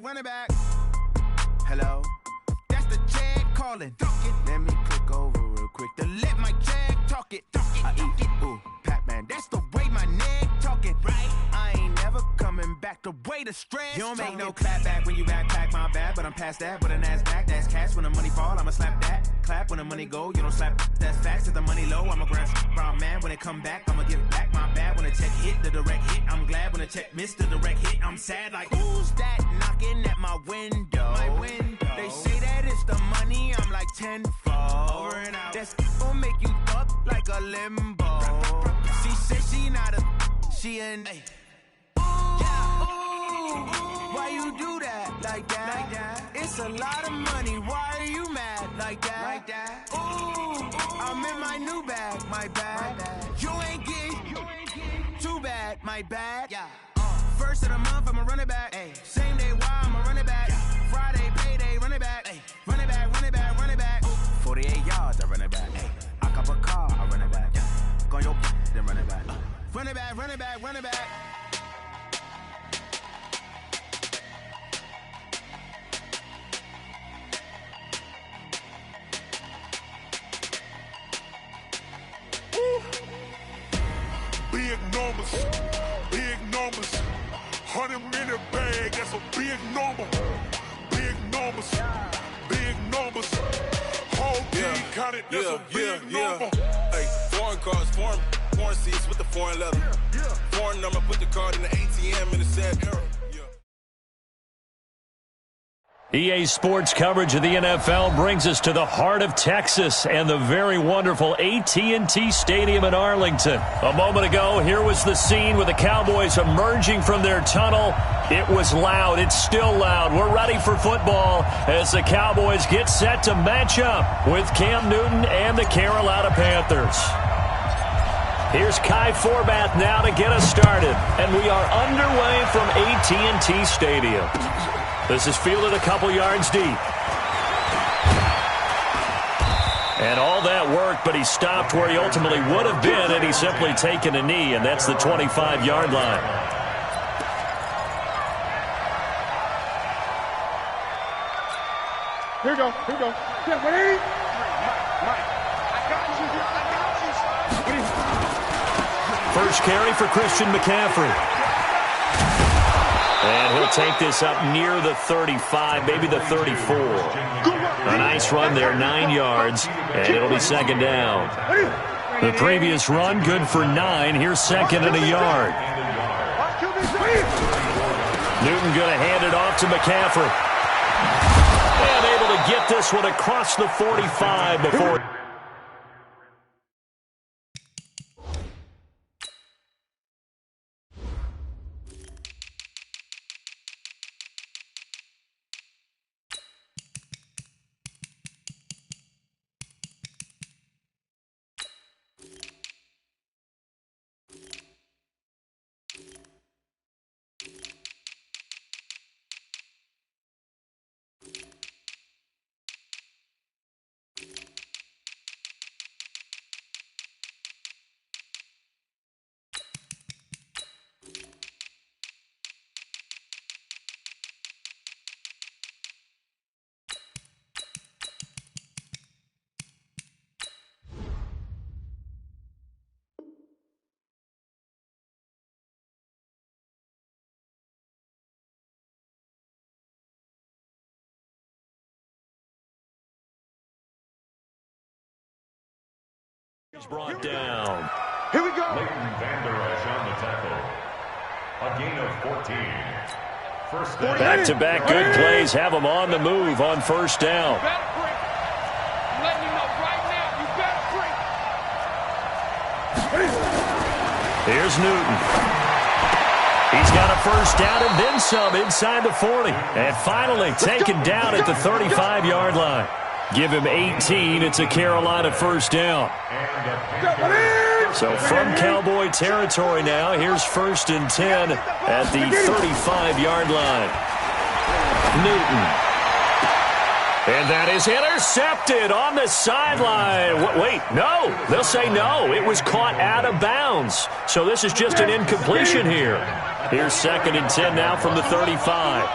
run it back. Hello? That's the check calling. Let me click over real quick to let my check talk it. I eat, ooh, Pac-Man, that's the way my neck talking. Right? I ain't never coming back the way the stress. You don't make no clap back when you backpack my bad, but I'm past that with a NASDAQ. That's cash when the money fall, I'ma slap that. Clap when the money go, you don't slap. That's facts. If the money low, I'ma grab brown man. When it come back, I'ma give back my bad. When the check hit, the direct hit. I'm glad when the check missed the direct hit. I'm sad like, who's that knocking at my window? My window. They say that it's the money, I'm like tenfold. Over and out. That's gon' make you up like a limbo. She said she not a, she an. Ay. Why you do that like that? It's a lot of money. Why are you mad like that? Ooh, I'm in my new bag, my bad. You ain't getting too bad, my bad. Yeah. First of the month, I'ma run it back. Ay. Same day, why I'ma run it back. Yeah. Friday, payday, run it back. Ay. Run it back, run it back, run it back. 48 yards, I run it back. Ay. I cop a car, I run it back. Yeah. Go your then run it back. Run it back, run it back, run it back. Big numbers, big numbers. 100-minute bag, that's a big number. Big numbers, big numbers. Whole team counted, that's a big number. Hey, foreign cars, foreign seats with the foreign leather. Foreign number, put the card in the ATM in the sad era. EA Sports coverage of the NFL brings us to the heart of Texas and the very wonderful AT&T Stadium in Arlington. A moment ago, here was the scene with the Cowboys emerging from their tunnel. It was loud. It's still loud. We're ready for football as the Cowboys get set to match up with Cam Newton and the Carolina Panthers. Here's Kai Forbath now to get us started, and we are underway from AT&T Stadium. This is fielded a couple yards deep. And all that worked, but he stopped where he ultimately would have been had he simply taken a knee, and that's the 25-yard line. Here we go, here we go. Yeah, ready? Mike, I got you. First carry for Christian McCaffrey. And he'll take this up near the 35, maybe the 34. A nice run there, 9 yards, and it'll be second down. The previous run, good for 9. Here's second and a yard. Newton going to hand it off to McCaffrey. And able to get this one across the 45 before... He's brought down. Here we go. Leighton Vander Esch on the tackle. A gain of 14. First down. Back-to-back good plays have him on the move on first down. You better break. I'm letting you know right now, you better break. Here's Newton. He's got a first down and then some inside the 40. And finally taken down at the 35-yard line. Give him 18. It's a Carolina first down. So from Cowboy territory now, here's first and 10 at the 35-yard line. Newton. And that is intercepted on the sideline. Wait, no. They'll say no. It was caught out of bounds. So this is just an incompletion here. Here's second and 10 now from the 35.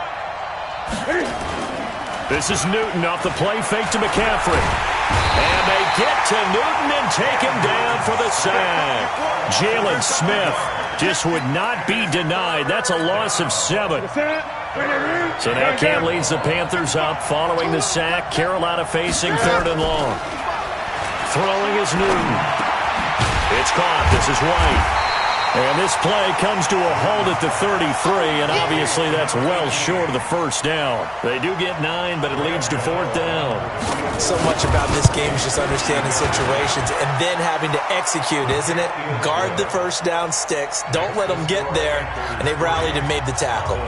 This is Newton off the play fake to McCaffrey. And they get to Newton and take him down for the sack. Jalen Smith just would not be denied. That's a loss of 7. So now Cam leads the Panthers up following the sack. Carolina facing 3rd and long. Throwing is Newton. It's caught. This is White. And this play comes to a halt at the 33, and obviously that's well short of the first down. They do get 9, but it leads to 4th down. So much about this game is just understanding situations and then having to execute, isn't it? Guard the first down sticks. Don't let them get there, and they rallied and made the tackle.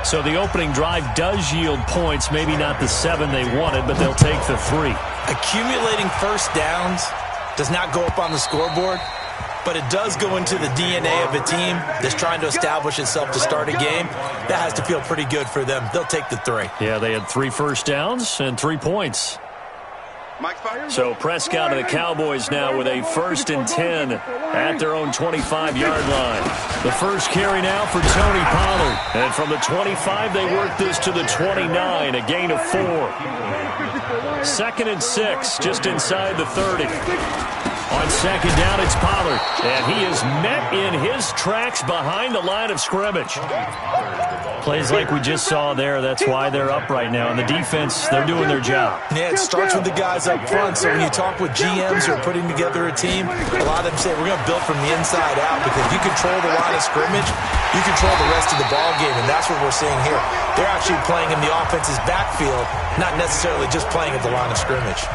So the opening drive does yield points, maybe not the 7 they wanted, but they'll take the 3. Accumulating first downs does not go up on the scoreboard, but it does go into the DNA of a team that's trying to establish itself to start a game. That has to feel pretty good for them. They'll take the 3. Yeah, they had 3 first downs and 3 points. So Prescott and the Cowboys now with a 1st and 10 at their own 25-yard line. The first carry now for Tony Pollard. And from the 25, they work this to the 29, a gain of 4. 2nd and 6, just inside the 30. On 2nd down, it's Pollard. And he is met in his tracks behind the line of scrimmage. Plays like we just saw there. That's why they're up right now. And the defense, they're doing their job. Yeah, it starts with the guys up front. So when you talk with GMs who are putting together a team, a lot of them say we're going to build from the inside out, because if you control the line of scrimmage, you control the rest of the ball game, and that's what we're seeing here. They're actually playing in the offense's backfield, not necessarily just playing at the line of scrimmage.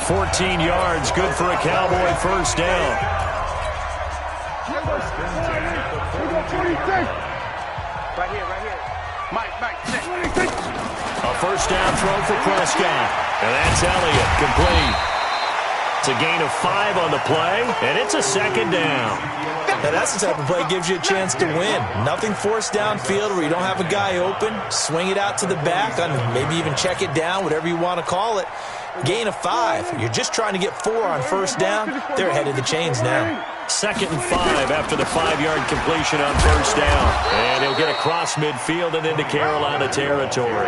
14 yards, good for a Cowboy first down. Right here. Mike, A first down throw for Prescott. And that's Elliott, complete. It's a gain of 5 on the play, and it's a 2nd down. Now that's the type of play that gives you a chance to win. Nothing forced downfield where you don't have a guy open. Swing it out to the back, maybe even check it down, whatever you want to call it. Gain of 5. You're just trying to get 4 on first down. They're ahead of the chains now. 2nd and 5 after the 5-yard completion on first down. And he'll get across midfield and into Carolina territory.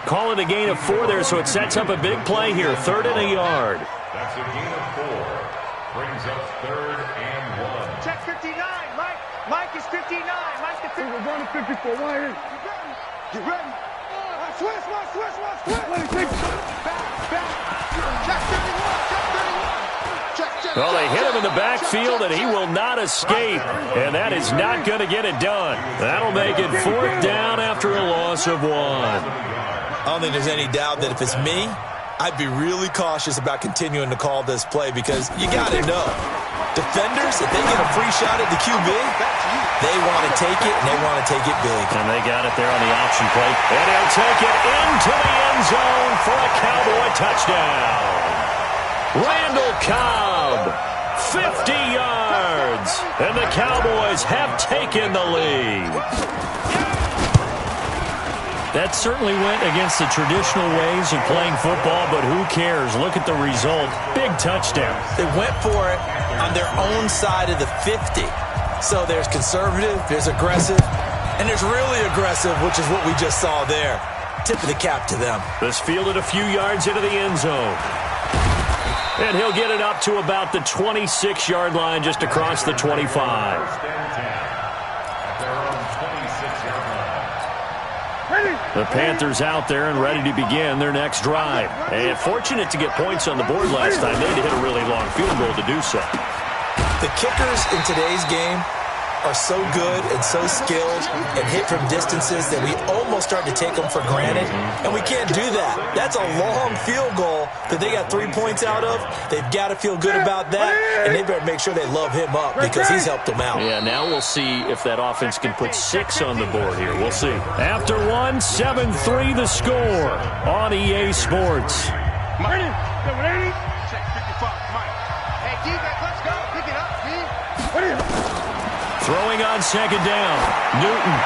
Call it a gain of 4 there, so it sets up a big play here. 3rd and a yard. That's a gain of 4. Brings up 3rd and 1. check 59, Mike. Mike is 59. Mike the 50. We're running 54. Why here? You ready? Switch. Back. Check 51. Well, they hit him in the backfield, and he will not escape. And that is not going to get it done. That'll make it 4th down after a loss of 1. I don't think there's any doubt that if it's me, I'd be really cautious about continuing to call this play, because you got to know, defenders, if they get a free shot at the QB, they want to take it, and they want to take it big. And they got it there on the option play. And he'll take it into the end zone for a Cowboy touchdown. Randall Cobb, 50 yards, and the Cowboys have taken the lead. That certainly went against the traditional ways of playing football, but who cares? Look at the result. Big touchdown. They went for it on their own side of the 50. So there's conservative, there's aggressive, and there's really aggressive, which is what we just saw there. Tip of the cap to them. This fielded a few yards into the end zone. And he'll get it up to about the 26-yard line, just across the 25. The Panthers out there and ready to begin their next drive. And fortunate to get points on the board last time. They had to hit a really long field goal to do so. The kickers in today's game are so good and so skilled and hit from distances that we almost start to take them for granted. And we can't do that. That's a long field goal that they got 3 points out of. They've got to feel good about that, and they better make sure they love him up, because he's helped them out. Yeah, now we'll see if that offense can put 6 on the board here. We'll see. After 1, 7-3 the score on EA Sports. Ready? Check 55, Mike. Hey, D-back, let's go. Pick it up, D. Ready? Throwing on 2nd down. Newton.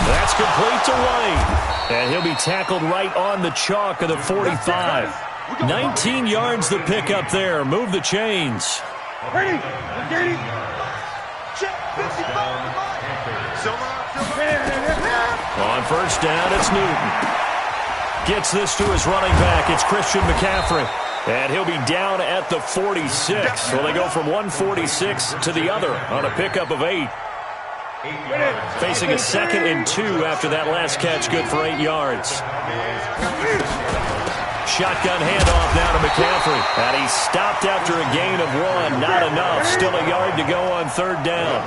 That's complete to White. And he'll be tackled right on the chalk of the 45. 19 yards the pickup there. Move the chains. Ready? Check 55, Mike. Silver. On first down, it's Newton. Gets this to his running back. It's Christian McCaffrey. And he'll be down at the 46. So they go from 146 to the other on a pickup of 8. Facing a 2nd and 2 after that last catch, good for 8 yards. Shotgun handoff now to McCaffrey. And he stopped after a gain of 1. Not enough. Still a yard to go on 3rd down.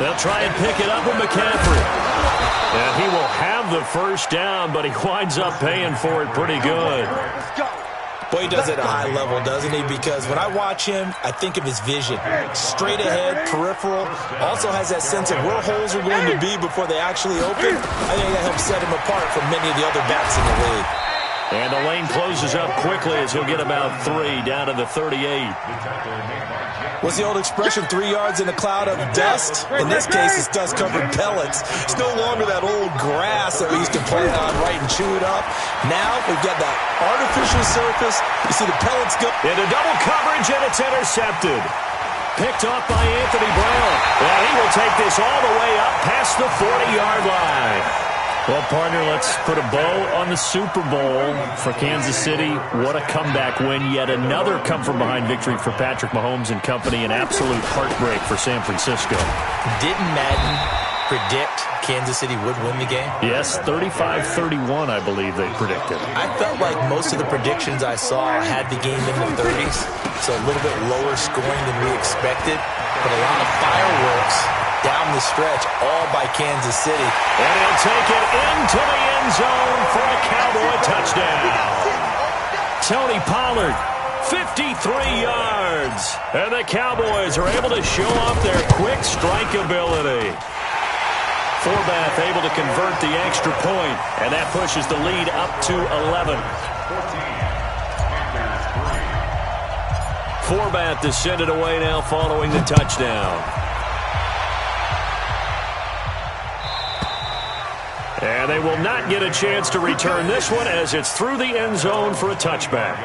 They'll try and pick it up with McCaffrey. And he will have the first down, but he winds up paying for it pretty good. Boy, he does it at a high level, doesn't he? Because when I watch him, I think of his vision. Straight ahead, peripheral. Also has that sense of where holes are going to be before they actually open. I think that helps set him apart from many of the other backs in the league. And the lane closes up quickly as he'll get about 3 down to the 38. What's the old expression, 3 yards in a cloud of dust? In this case, it's dust-covered pellets. It's no longer that old grass that we used to play on, right, and chew it up. Now we've got that artificial surface. You see the pellets go. Into double coverage, and it's intercepted. Picked off by Anthony Brown. And he will take this all the way up past the 40-yard line. Well, partner, let's put a bow on the Super Bowl for Kansas City. What a comeback win. Yet another come-from-behind victory for Patrick Mahomes and company. An absolute heartbreak for San Francisco. Didn't Madden predict Kansas City would win the game? Yes, 35-31, I believe they predicted. I felt like most of the predictions I saw had the game in the 30s, so a little bit lower scoring than we expected, but a lot of fireworks down the stretch, all by Kansas City. And he'll take it into the end zone for a Cowboy touchdown. Tony Pollard, 53 yards. And the Cowboys are able to show off their quick strike ability. Forbath able to convert the extra point, and that pushes the lead up to 11. Forbath to send it away now following the touchdown. And they will not get a chance to return this one as it's through the end zone for a touchback.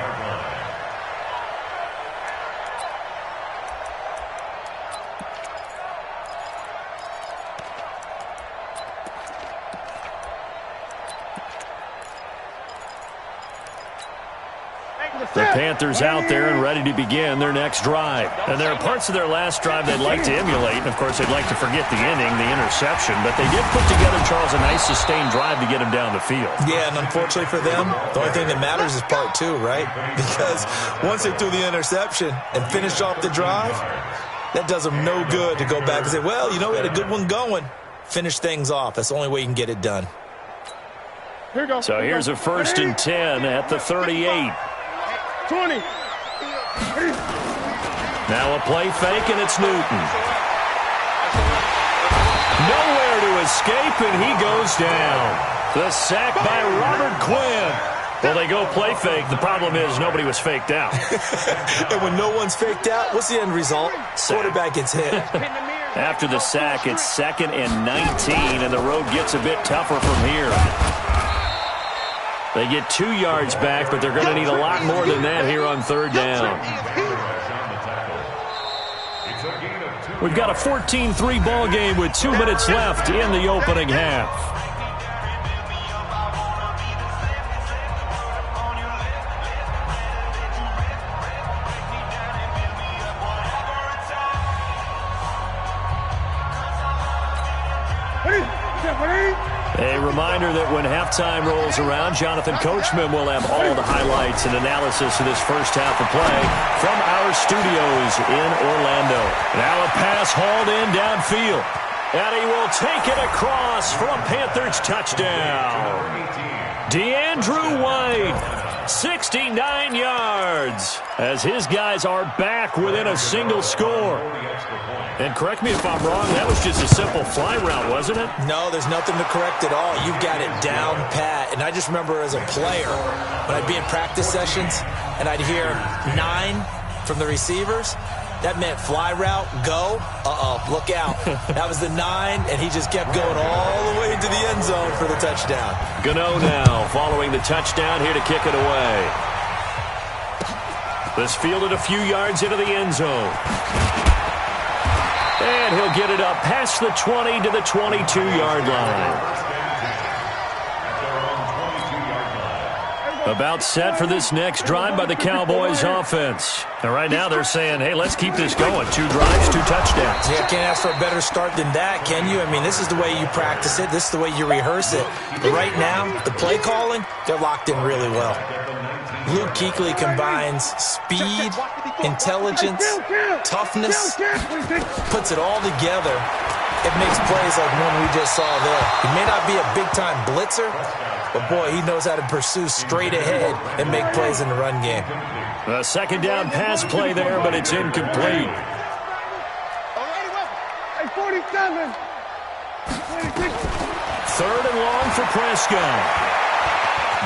The Panthers out there and ready to begin their next drive. And there are parts of their last drive they'd like to emulate. And, of course, they'd like to forget the inning, the interception. But they did put together, Charles, a nice sustained drive to get him down the field. Yeah, and unfortunately for them, the only thing that matters is part 2, right? Because once they threw the interception and finished off the drive, that does them no good to go back and say, well, you know, we had a good one going. Finish things off. That's the only way you can get it done. So here's a 1st and 10 at the 38. 20. Now a play fake, and it's Newton. Nowhere to escape, and he goes down. The sack by Robert Quinn. Well, they go play fake. The problem is nobody was faked out. And when no one's faked out, what's the end result? Quarterback gets hit. After the sack, it's 2nd and 19, and the road gets a bit tougher from here. They get 2 yards back, but they're going to need a lot more than that here on 3rd down. We've got a 14-3 ball game with 2 minutes left in the opening half. A reminder that when halftime rolls around, Jonathan Coachman will have all the highlights and analysis of this first half of play from our studios in Orlando. Now a pass hauled in downfield. And he will take it across for a Panthers touchdown. DeAndrew White, 69 yards, as his guys are back within a single score. And correct me if I'm wrong, that was just a simple fly route, wasn't it? No, there's nothing to correct at all. You've got it down pat. And I just remember as a player, when I'd be in practice sessions and I'd hear 9 from the receivers, that meant fly route, go, look out. That was the 9, and he just kept going all the way into the end zone for the touchdown. Gano now following the touchdown here to kick it away. This fielded a few yards into the end zone. And he'll get it up past the 20 to the 22-yard line. About set for this next drive by the Cowboys offense. And right now they're saying, hey, let's keep this going. 2 drives, 2 touchdowns. Yeah, can't ask for a better start than that, can you? I mean, this is the way you practice it. This is the way you rehearse it. But right now, the play calling, they're locked in really well. Luke Kuechly combines speed, intelligence, toughness, puts it all together. It makes plays like one we just saw there. He may not be a big-time blitzer, but, boy, he knows how to pursue straight ahead and make plays in the run game. A second down pass play there, but it's incomplete. Hey, 47. 3rd and long for Prescott.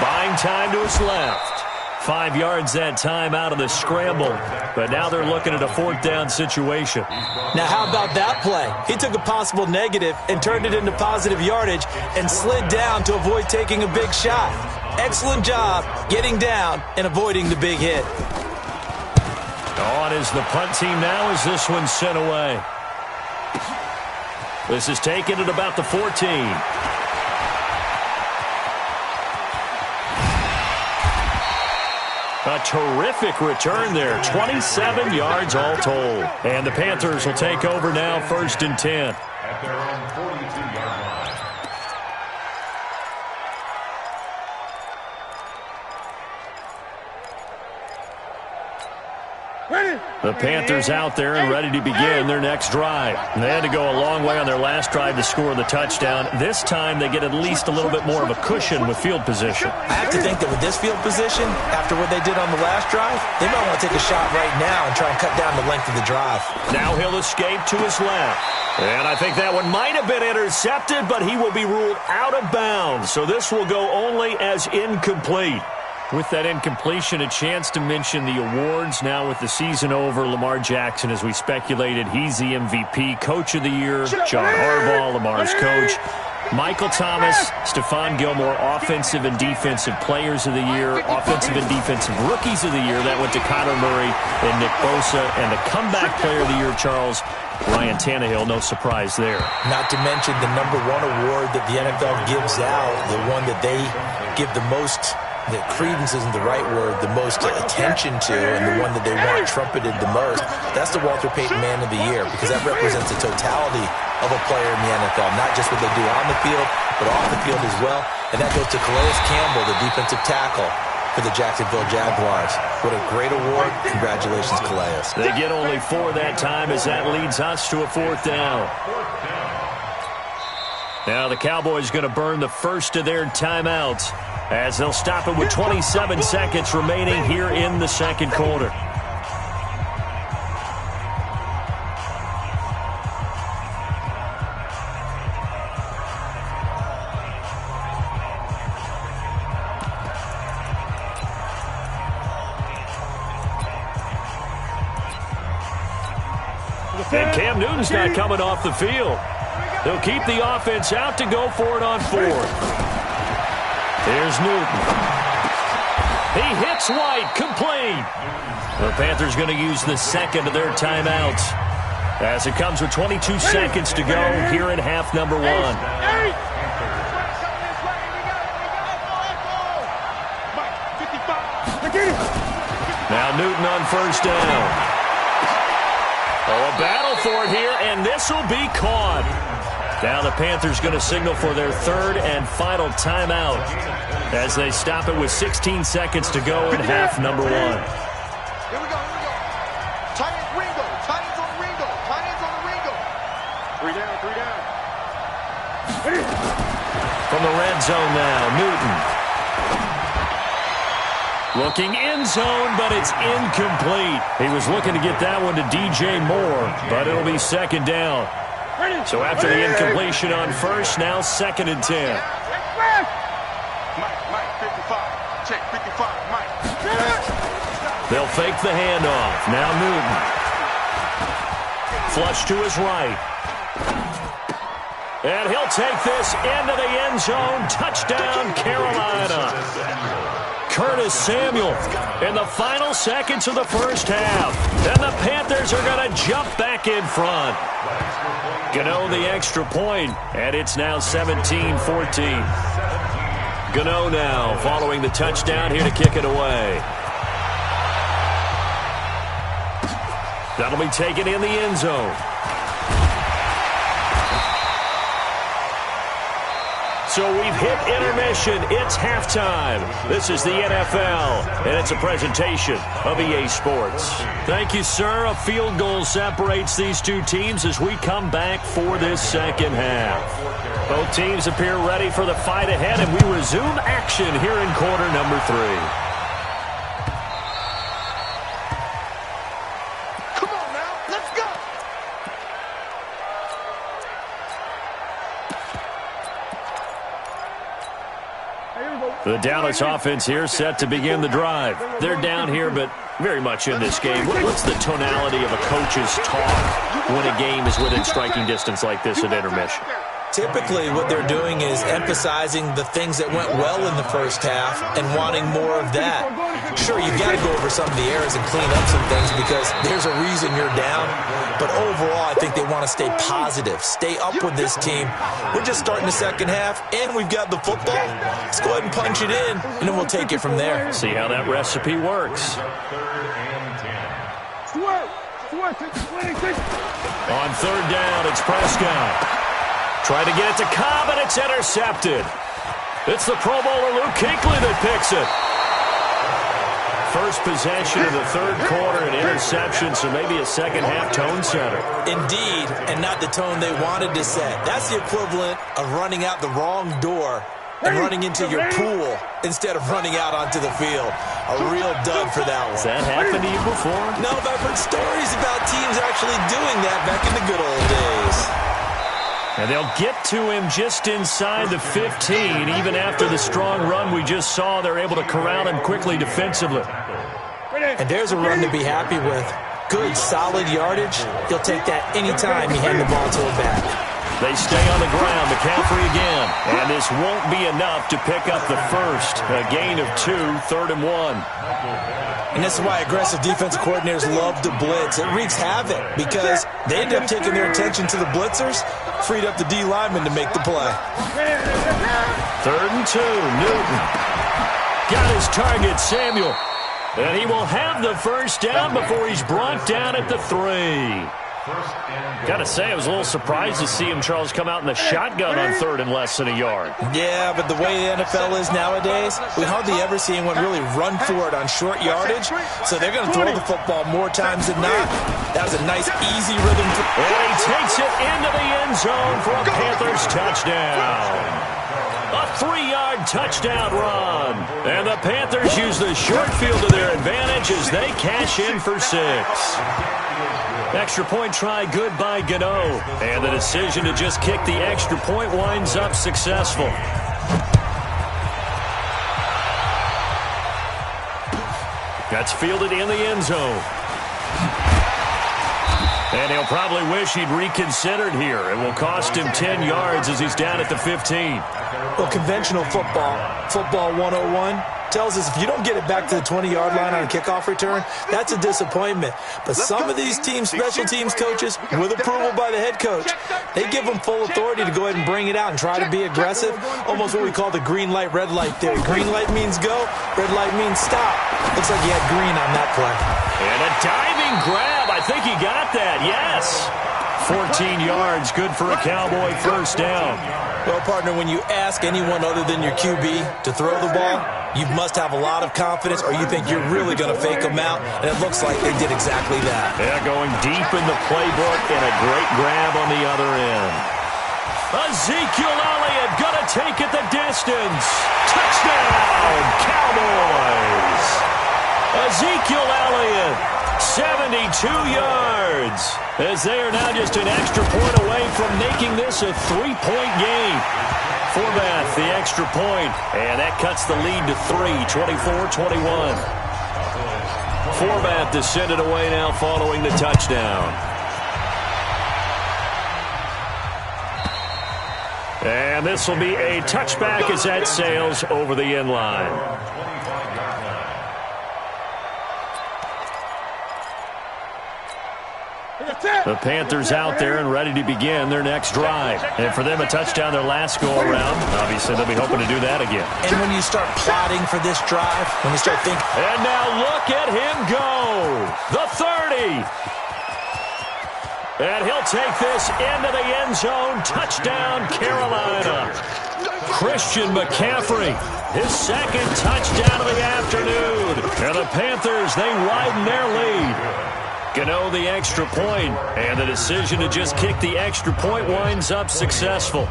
Buying time to his left. 5 yards that time out of the scramble. But now they're looking at a 4th down situation. Now, how about that play? He took a possible negative and turned it into positive yardage and slid down to avoid taking a big shot. Excellent job getting down and avoiding the big hit. On is the punt team now as this one's sent away. This is taken at about the 14. A terrific return there. 27 yards all told. And the Panthers will take over now, 1st and 10. At their own 42-yard line. The Panthers out there and ready to begin their next drive. They had to go a long way on their last drive to score the touchdown. This time they get at least a little bit more of a cushion with field position. I have to think that with this field position, after what they did on the last drive, they might want to take a shot right now and try and cut down the length of the drive. Now he'll escape to his left. And I think that one might have been intercepted, but he will be ruled out of bounds. So this will go only as incomplete. With that incompletion, a chance to mention the awards. Now with the season over, Lamar Jackson, as we speculated, he's the MVP, Coach of the Year, John Harbaugh, Lamar's coach. Michael Thomas, Stephon Gilmore, Offensive and Defensive Players of the Year, Offensive and Defensive Rookies of the Year. That went to Kyler Murray and Nick Bosa. And the Comeback Player of the Year, Charles, Ryan Tannehill, no surprise there. Not to mention the #1 award that the NFL gives out, the one that they give the most, that credence isn't the right word, the most attention to, and the one that they want trumpeted the most. That's the Walter Payton Man of the Year, because that represents the totality of a player in the NFL, not just what they do on the field, but off the field as well. And that goes to Calais Campbell, the defensive tackle for the Jacksonville Jaguars. What a great award. Congratulations, Calais. They get only 4 that time as that leads us to a 4th down. Now the Cowboys going to burn the first of their timeouts as they'll stop it with 27 seconds remaining here in the second quarter. And Cam Newton's not coming off the field. They'll keep the offense out to go for it on 4th. Here's Newton. He hits White, complete. The Panthers going to use the second of their timeouts as it comes with 22 seconds to go here in half number 1. Now Newton on 1st down. Oh, a battle for it here, and this will be caught. Now the Panthers going to signal for their 3rd and final timeout as they stop it with 16 seconds to go in half number 1. Here we go, here we go. Tight end Ringo. Tight ends on Ringo. Tight ends on the Ringo. 3 down, 3 down. From the red zone now, Newton. Looking end zone, but it's incomplete. He was looking to get that one to DJ Moore, but it'll be 2nd down. So after the incompletion on 1st, now 2nd and 10. Mike, 55. Check, 55, Mike. They'll fake the handoff. Now Newton. Flush to his right. And he'll take this into the end zone. Touchdown, Carolina. Curtis Samuel in the final seconds of the first half. And the Panthers are going to jump back in front. Gano the extra point, and it's now 17-14. Gano now following the touchdown here to kick it away. That'll be taken in the end zone. So we've hit intermission. It's halftime. This is the NFL, and it's a presentation of EA Sports. Thank you, sir. A field goal separates these two teams as we come back for this second half. Both teams appear ready for the fight ahead, and we resume action here in quarter number 3. The Dallas offense here set to begin the drive. They're down here, but very much in this game. What's the tonality of a coach's talk when a game is within striking distance like this at intermission? Typically, what they're doing is emphasizing the things that went well in the first half and wanting more of that. Sure, you've got to go over some of the errors and clean up some things because there's a reason you're down. But overall, I think they want to stay positive, stay up with this team. We're just starting the second half, and we've got the football. Let's go ahead and punch it in, and then we'll take it from there. See how that recipe works. On third down, it's Prescott. Try to get it to Cobb, and it's intercepted. It's the Pro Bowler Luke Kuechly that picks it. First possession of the third quarter, an interception, so maybe a second-half tone setter. Indeed, and not the tone they wanted to set. That's the equivalent of running out the wrong door and running into your pool instead of running out onto the field. A real dud for that one. Has that happened to you before? No, but I've heard stories about teams actually doing that back in the good old days. And they'll get to him just inside the 15. Even after the strong run we just saw, they're able to corral him quickly defensively. And there's a run to be happy with. Good, solid yardage. He'll take that anytime you hand the ball to him back. They stay on the ground. McCaffrey again. And this won't be enough to pick up the first. A gain of 2, 3rd and 1. And this is why aggressive defensive coordinators love to blitz. It wreaks havoc because they end up taking their attention to the blitzers, freed up the D lineman to make the play. 3rd and 2, Newton. Got his target, Samuel. And he will have the first down before he's brought down at the 3. Got to say, I was a little surprised to see him, Charles, come out in the shotgun on 3rd and less than a yard. Yeah, but the way the NFL is nowadays, we hardly ever see anyone really run for it on short yardage, so they're going to throw the football more times than not. That was a nice, easy rhythm. And he takes it into the end zone for a Panthers touchdown. A 3-yard touchdown run. And the Panthers use the short field to their advantage as they cash in for 6. Extra point try good by Gano. And the decision to just kick the extra point winds up successful. That's fielded in the end zone. And he'll probably wish he'd reconsidered here. It will cost him 10 yards as he's down at the 15. Well, conventional football 101, tells us if you don't get it back to the 20-yard line on a kickoff return, that's a disappointment. But some of these teams, special teams coaches, with approval by the head coach, they give them full authority to go ahead and bring it out and try to be aggressive, almost what we call the green light, red light theory. Green light means go, red light means stop. Looks like he had green on that play. And a diving grab. I think he got that, yes. 14 yards, good for a Cowboy first down. Well, partner, when you ask anyone other than your QB to throw the ball, you must have a lot of confidence or you think you're really going to fake them out, and it looks like they did exactly that. Yeah, going deep in the playbook and a great grab on the other end. Ezekiel Elliott going to take it the distance. Touchdown, Cowboys. Ezekiel Elliott, 72 yards, as they are now just an extra point away from making this a 3-point game. Forbath, the extra point, and that cuts the lead to 3, 24-21. Forbath descended away now following the touchdown. And this will be a touchback as that sails over the end line. The Panthers out there and ready to begin their next drive. And for them, a touchdown their last go-around. Obviously, they'll be hoping to do that again. And when you start plotting for this drive, when you start thinking... And now look at him go. The 30. And he'll take this into the end zone. Touchdown, Carolina. Christian McCaffrey, his second touchdown of the afternoon. And the Panthers, they widen their lead. Gano the extra point, and the decision to just kick the extra point winds up successful.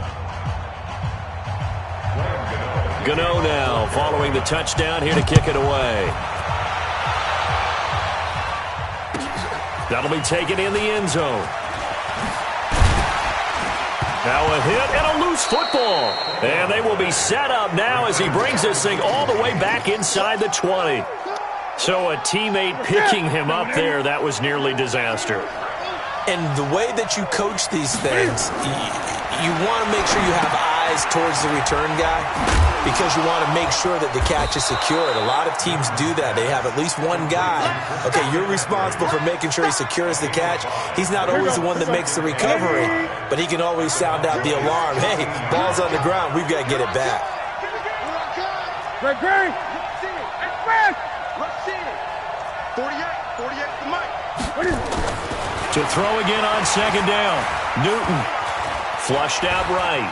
Gano now following the touchdown here to kick it away. That'll be taken in the end zone. Now a hit and a loose football. And they will be set up now as he brings this thing all the way back inside the 20. So a teammate picking him up there, that was nearly disaster. And the way that you coach these things, you want to make sure you have eyes towards the return guy because you want to make sure that the catch is secured. A lot of teams do that. They have at least one guy. Okay, you're responsible for making sure he secures the catch. He's not always the one that makes the recovery, but he can always sound out the alarm. Hey, ball's on the ground. We've got to get it back. Great. Let's see it. 48 to Mike. To throw again on second down. Newton flushed out right.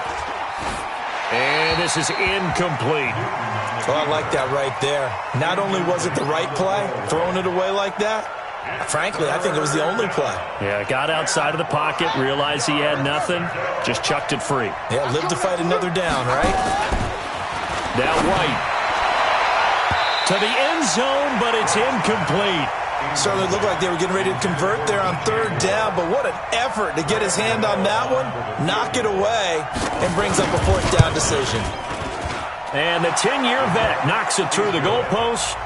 And this is incomplete. Oh, I like that right there. Not only was it the right play, throwing it away like that, frankly, I think it was the only play. Yeah, got outside of the pocket, realized he had nothing, just chucked it free. Yeah, live to fight another down, right? Now White. To the end zone, but it's incomplete. Certainly looked like they were getting ready to convert there on third down, but what an effort to get his hand on that one, knock it away, and brings up a fourth down decision. And the 10-year vet knocks it through the goalpost,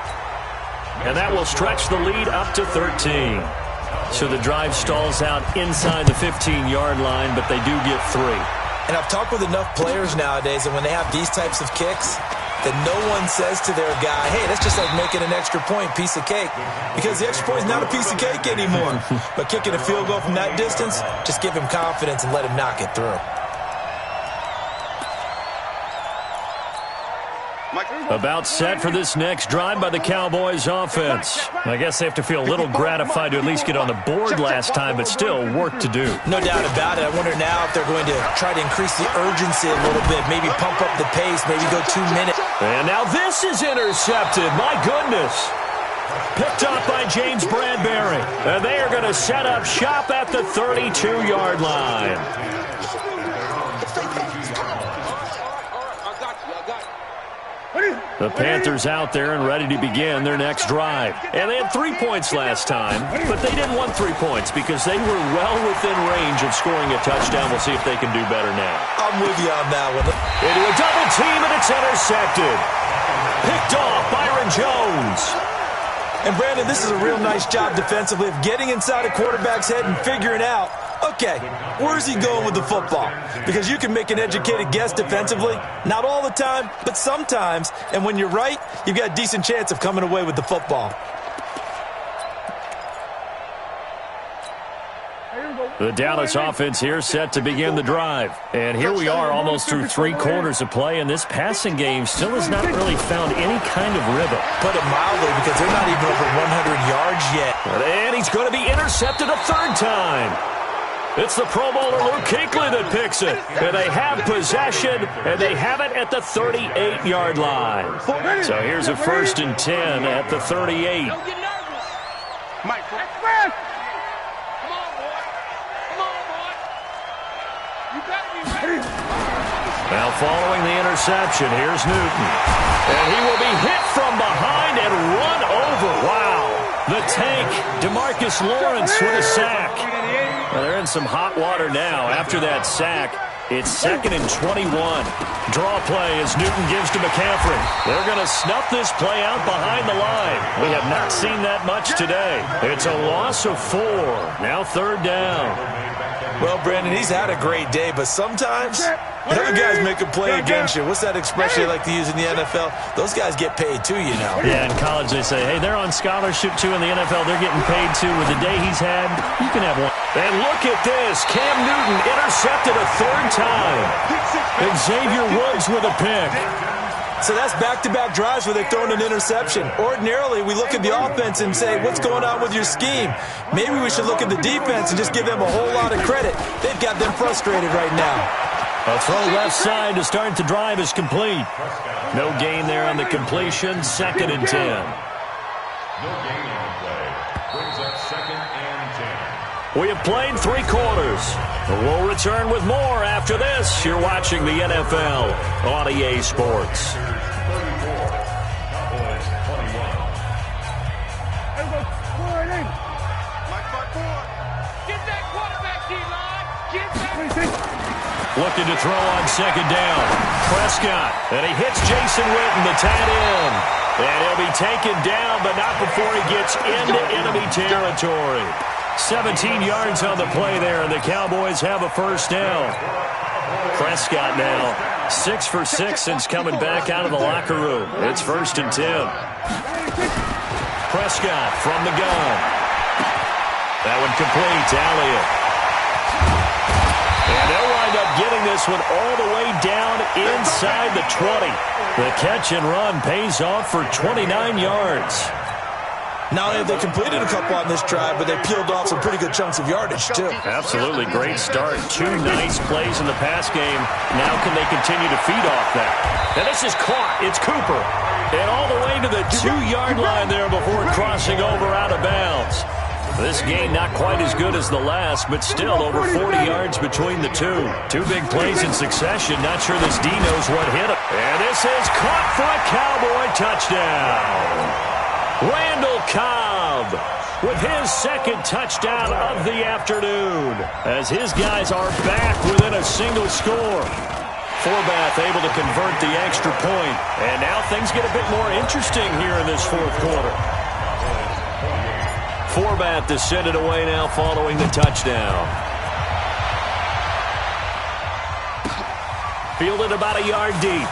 and that will stretch the lead up to 13. So the drive stalls out inside the 15-yard line, but they do get 3. And I've talked with enough players nowadays that when they have these types of kicks, that no one says to their guy, hey, that's just like making an extra point, piece of cake. Because the extra point is not a piece of cake anymore. But kicking a field goal from that distance, just give him confidence and let him knock it through. About set for this next drive by the Cowboys offense. I guess they have to feel a little gratified to at least get on the board last time, but still work to do. No doubt about it. I wonder now if they're going to try to increase the urgency a little bit, maybe pump up the pace, maybe go 2 minutes. And now this is intercepted. My goodness. Picked up by James Bradbury. And they are going to set up shop at the 32-yard line. The Panthers out there and ready to begin their next drive. And they had 3 points last time, but they didn't want 3 points because they were well within range of scoring a touchdown. We'll see if they can do better now. I'm with you on that one. Into a double team, and it's intercepted. Picked off Byron Jones. And, Brandon, this is a real nice job defensively of getting inside a quarterback's head and figuring out, okay, where's he going with the football? Because you can make an educated guess defensively. Not all the time, but sometimes. And when you're right, you've got a decent chance of coming away with the football. The Dallas offense here set to begin the drive. And here we are almost through 3 quarters of play, and this passing game still has not really found any kind of rhythm. Put it mildly, because they're not even over 100 yards yet. And he's going to be intercepted a 3rd time. It's the Pro Bowler Luke Kuechly that picks it. And they have possession, and they have it at the 38-yard line. So here's a 1st and 10 at the 38. Mike, Now following the interception, here's Newton. And he will be hit from behind and run over. Wow. The tank, DeMarcus Lawrence with a sack. Well, they're in some hot water now. After that sack, it's 2nd and 21. Draw play as Newton gives to McCaffrey. They're going to snuff this play out behind the line. We have not seen that much today. It's a loss of 4. Now 3rd down. Well, Brandon, he's had a great day, but sometimes the other guys make a play against you. What's that expression they like to use in the NFL? Those guys get paid too, you know. Yeah, in college they say, hey, they're on scholarship too. In the NFL, they're getting paid too. With the day he's had, you can have one. And look at this. Cam Newton intercepted a third time. Xavier Woods with a pick. So that's back-to-back drives where they've thrown an interception. Ordinarily, we look at the offense and say, what's going on with your scheme? Maybe we should look at the defense and just give them a whole lot of credit. They've got them frustrated right now. A throw left side to start the drive is complete. No gain there on the completion. 2nd and 10. No gain on the play. Brings up 2nd and 10. We have played 3 quarters. We'll return with more after this. You're watching the NFL on EA Sports. 34, Cowboys 21. Get that quarterback, D-line. Get that. Looking to throw on 2nd down. Prescott. And he hits Jason Witten, the tight end. And he'll be taken down, but not before he gets into enemy territory. 17 yards on the play there, and the Cowboys have a first down. Prescott now 6 for 6 since coming back out of the locker room. It's 1st and 10. Prescott from the gun. That one complete. Elliott. And they'll wind up getting this one all the way down inside the 20. The catch and run pays off for 29 yards. Not only have they completed a couple on this drive, but they peeled off some pretty good chunks of yardage, too. Absolutely. Great start. 2 nice plays in the pass game. Now can they continue to feed off that? And this is caught. It's Cooper. And all the way to the 2-yard line there before crossing over out of bounds. This game not quite as good as the last, but still over 40 yards between the two. 2 big plays in succession. Not sure this D knows what hit him. And this is caught for a Cowboy touchdown. Randall Cobb with his 2nd touchdown of the afternoon as his guys are back within a single score. Forbath able to convert the extra point. And now things get a bit more interesting here in this 4th quarter. Forbath to send it away now following the touchdown. Fielded about a yard deep.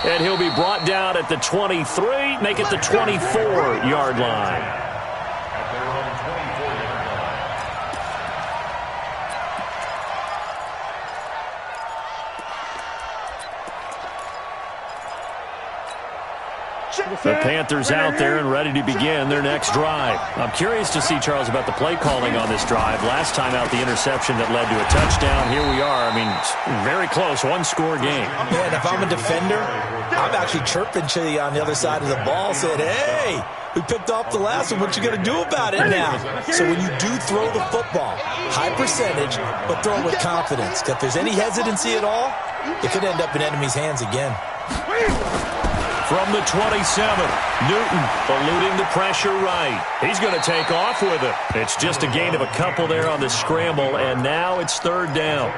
And he'll be brought down at the 23, make it the 24-yard line. At their own 24-yard line. The Panthers out there and ready to begin their next drive. I'm curious to see, Charles, about the play calling on this drive. Last time out, the interception that led to a touchdown. Here we are. I mean, very close, 1-score game. Yeah, and if I'm a defender, I'm actually chirping to you on the other side of the ball, saying, hey, we picked off the last one. What you going to do about it now? So when you do throw the football, high percentage, but throw it with confidence. If there's any hesitancy at all, it could end up in enemy's hands again. From the 27, Newton eluding the pressure right. He's going to take off with it. It's just a gain of a couple there on the scramble, and now it's 3rd down.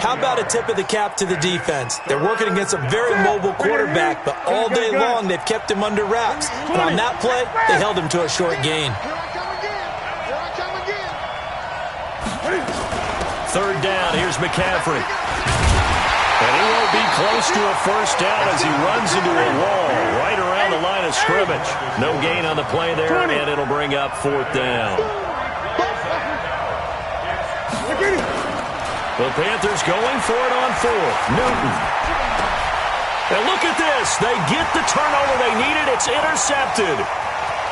How about a tip of the cap to the defense? They're working against a very mobile quarterback, but all day long they've kept him under wraps. And on that play, they held him to a short gain. 3rd down, here's McCaffrey. And he won't be close to a first down as he runs into a wall right around the line of scrimmage. No gain on the play there, and it'll bring up 4th down. The Panthers going for it on 4th. Newton. And look at this. They get the turnover they needed. It's intercepted.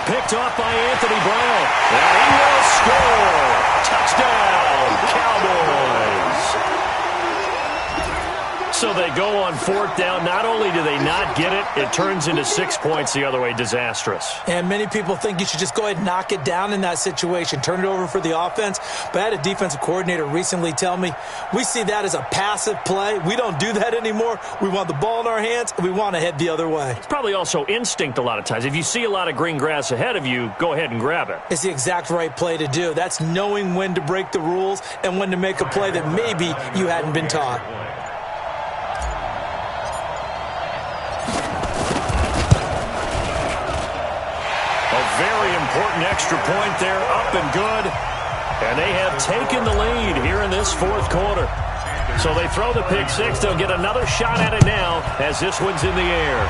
Picked off by Anthony Brown. And he will score. Touchdown, Cowboys. So they go on 4th down. Not only do they not get it, it turns into 6 points the other way. Disastrous. And many people think you should just go ahead and knock it down in that situation. Turn it over for the offense. But I had a defensive coordinator recently tell me, we see that as a passive play. We don't do that anymore. We want the ball in our hands, and we want to head the other way. It's probably also instinct a lot of times. If you see a lot of green grass ahead of you, go ahead and grab it. It's the exact right play to do. That's knowing when to break the rules and when to make a play that maybe you hadn't been taught. Very important extra point there, up and good. And they have taken the lead here in this fourth quarter. So they throw the pick six. They'll get another shot at it now as this one's in the air.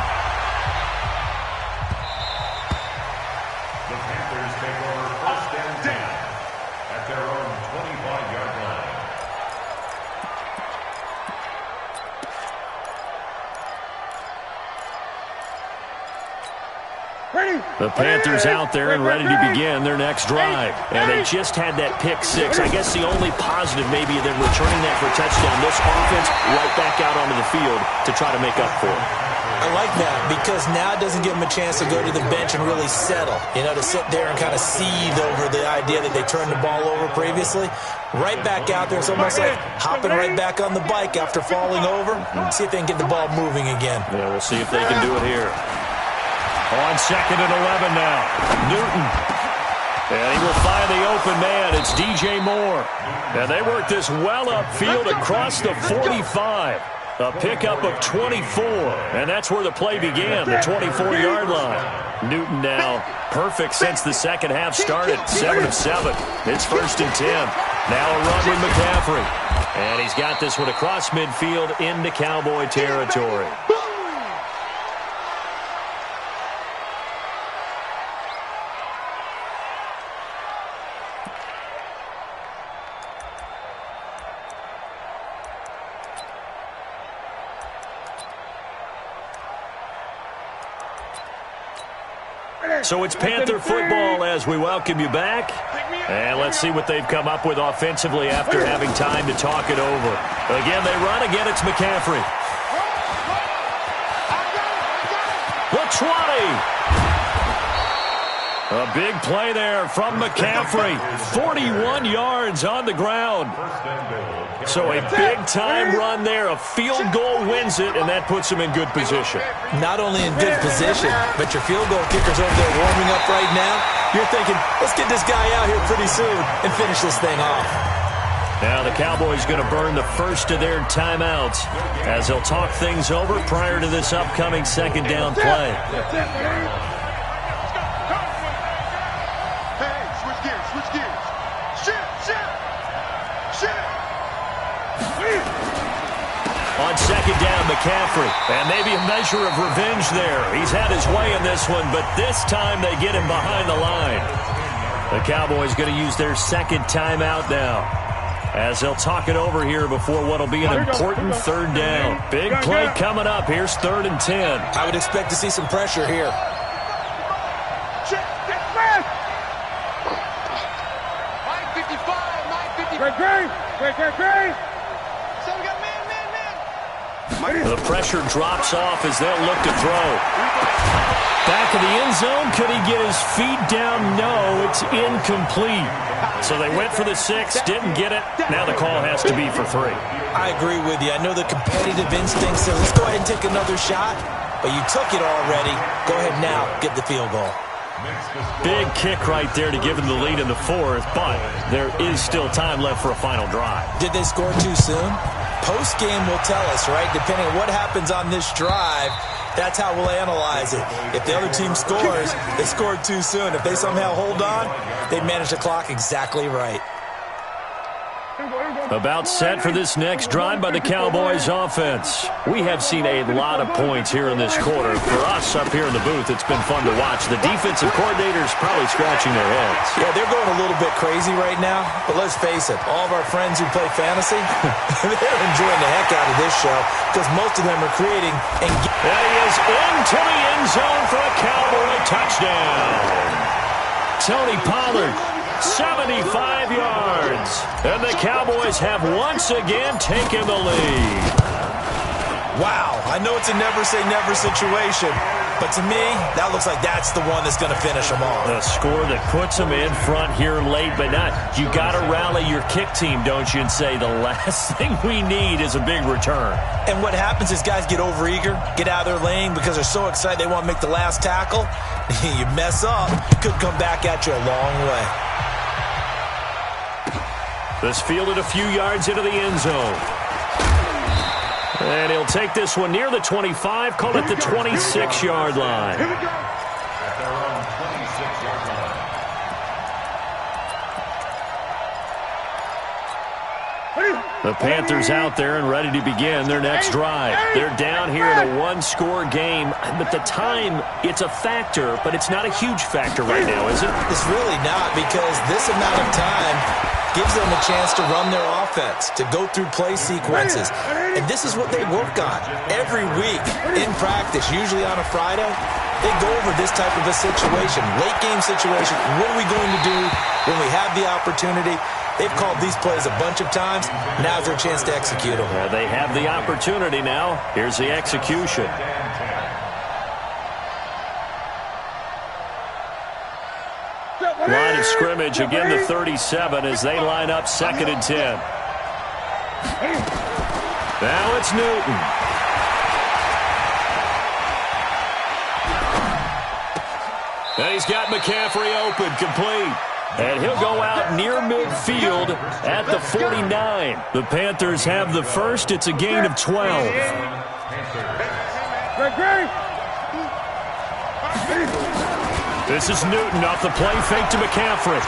The Panthers take over first and 10 at their own 25-yard line. The Panthers out there and ready to begin their next drive. And they just had that pick six. I guess the only positive maybe than returning that for a touchdown. This offense right back out onto the field to try to make up for it. I like that because now it doesn't give them a chance to go to the bench and really settle. You know, to sit there and kind of seethe over the idea that they turned the ball over previously. Right back out there. It's almost like hopping right back on the bike after falling over. See if they can get the ball moving again. Yeah, we'll see if they can do it here. On 2nd and 11 now. Newton. And he will find the open man. It's DJ Moore. And they work this well upfield across the 45. A pickup of 24. And that's where the play began, the 24-yard line. Newton now perfect since the second half started. 7 of 7. It's 1st and 10. Now a run with McCaffrey. And he's got this one across midfield into Cowboy territory. So it's Panther football as we welcome you back. And let's see what they've come up with offensively after having time to talk it over. Again, they run. Again, it's McCaffrey. The 20. A big play there from McCaffrey. 41 yards on the ground. So a big-time run there. A field goal wins it, and that puts them in good position. Not only in good position, but your field goal kicker's over there warming up right now. You're thinking, let's get this guy out here pretty soon and finish this thing off. Now the Cowboys going to burn the first of their timeouts as they'll talk things over prior to this upcoming second down play. On second down, McCaffrey. And maybe a measure of revenge there. He's had his way in this one, but this time they get him behind the line. The Cowboys going to use their second timeout now as they'll talk it over here before what will be an important third down. Big play coming up. Here's 3rd and 10. I would expect to see some pressure here. The pressure drops off as they'll look to throw. Back of the end zone. Could he get his feet down? No, it's incomplete. So they went for the 6, didn't get it. Now the call has to be for 3. I agree with you. I know the competitive instinct says, let's go ahead and take another shot. But you took it already. Go ahead now, get the field goal. Big kick right there to give them the lead in the 4th, but there is still time left for a final drive. Did they score too soon? Post-game will tell us, right? Depending on what happens on this drive, that's how we'll analyze it. If the other team scores, they scored too soon. If they somehow hold on, they manage the clock exactly right. About set for this next drive by the Cowboys offense. We have seen a lot of points here in this quarter. For us up here in the booth, it's been fun to watch. The defensive coordinators probably scratching their heads. Yeah, they're going a little bit crazy right now. But let's face it, all of our friends who play fantasy, they're enjoying the heck out of this show because most of them are creating and he is into the end zone for a Cowboy touchdown. Tony Pollard, 75 yards. And the Cowboys have once again taken the lead. Wow, I know it's a never-say-never situation, but to me, that looks like that's the one that's going to finish them off. A score that puts them in front here late, but not. You got to rally your kick team, don't you, and say the last thing we need is a big return. And what happens is guys get overeager, get out of their lane because they're so excited they want to make the last tackle. You mess up, could come back at you a long way. This fielded a few yards into the end zone. And he'll take this one near the 25, call it the 26-yard line. At their own 26-yard line. The Panthers out there and ready to begin their next drive. They're down here in a one-score game, but the time, it's a factor, but it's not a huge factor right now, is it? It's really not, because this amount of time gives them a chance to run their offense, to go through play sequences. And this is what they work on every week in practice, usually on a Friday. They go over this type of a situation, late-game situation. What are we going to do when we have the opportunity? They've called these plays a bunch of times. Now's their chance to execute them. Well, they have the opportunity now. Here's the execution. Line of scrimmage, again the 37 as they line up 2nd and 10. Now it's Newton. And he's got McCaffrey open, complete. And he'll go out near midfield at the 49. The Panthers have the first. It's a gain of 12. This is Newton off the play fake to McCaffrey.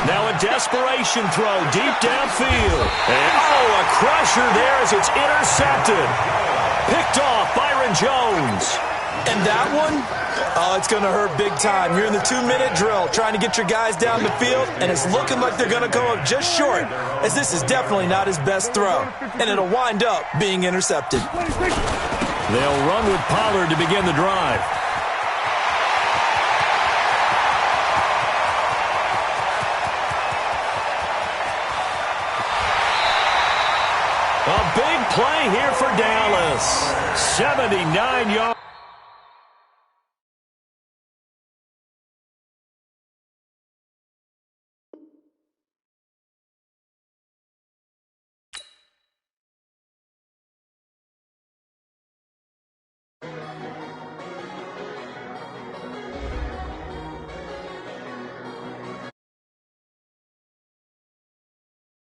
Now a desperation throw deep downfield. And, a crusher there as it's intercepted. Picked off Byron Jones. And that one, it's going to hurt big time. You're in the 2-minute drill trying to get your guys down the field, and it's looking like they're going to come up just short, as this is definitely not his best throw. And it'll wind up being intercepted. They'll run with Pollard to begin the drive. A big play here for Dallas. 79 yards.